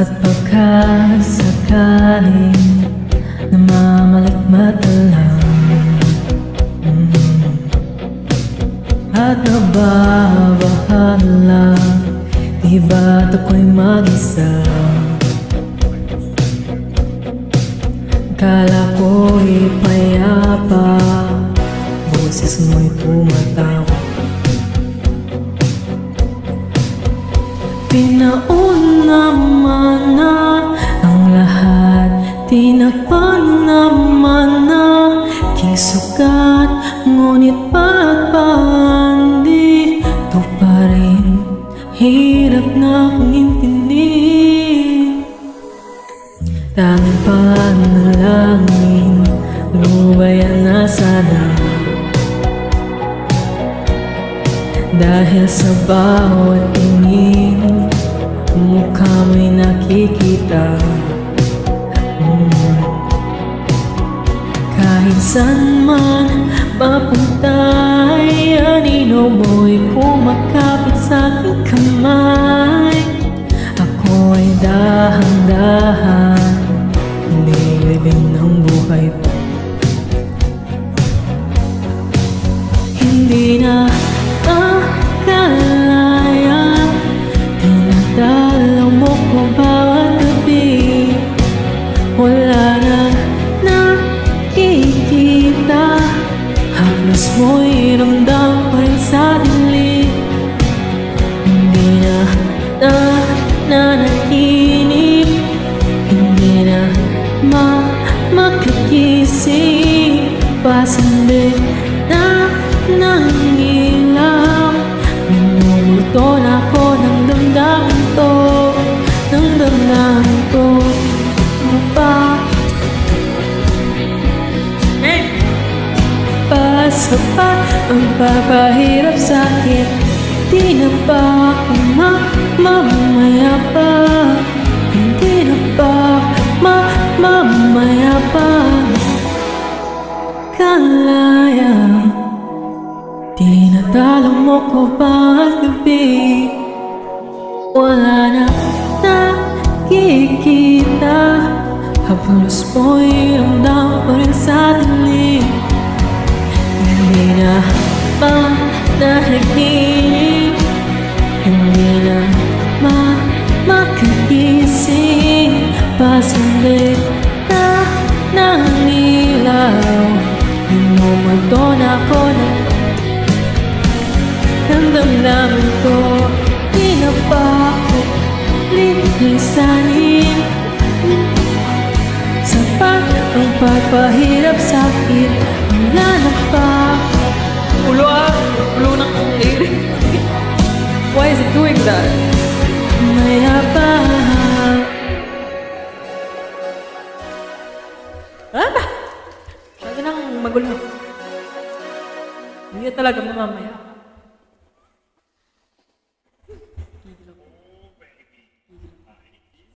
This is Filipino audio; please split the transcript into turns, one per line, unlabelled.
At pagkasakaling namamalikmata lang, at nababahala, di ba't ako'y mag-isa? Kala ko'y payapa, boses mo'y tumatawa. Pinauna man na ang lahat, tinakpan naman na aking sugat, ngunit pagpandi ito pa rin, hirap na akong intindihin. Tanging panalangin, lubayan na sana, dahil sa bawat tingin mukha mo'y nakikita. Kahit saan man mapunta'y anino mo'y kumakapit sa aking kamay. Ako'y dahan-dahan nililibing ng buhay pa. Hindi na akalaya, tinadalaw mo ko bawat gabi. Wala na nakikita, halos mo'y ramdam pa rin sa dilim. Hindi na nanaginip, hindi na makagising, pasandi na ng ilaw. Minumulto na ako ng damdamin ko, ng damdamin ko. Ano pa? Pasapat ang papahirap sa'kin, di na ba ako mamamaya pa? Hindi na ba mamamaya pa? Kalaya, tinatalo mo ko bawat gabi. Wala na nakikita, halos mo'y ramdam pa rin sa dilim. Hindi na nanaginip, hindi na makagising, pasandi na ng ilaw. Minumulto na ako ng damdamin ko, di na ba ako lilisanin? Sapat ang pagpahirap sa'kin, wala na pa.
Ulo ng lyric. Why is it doing that?
Maya pa.
Masyado nang magulo. Hindi talaga mamamaya.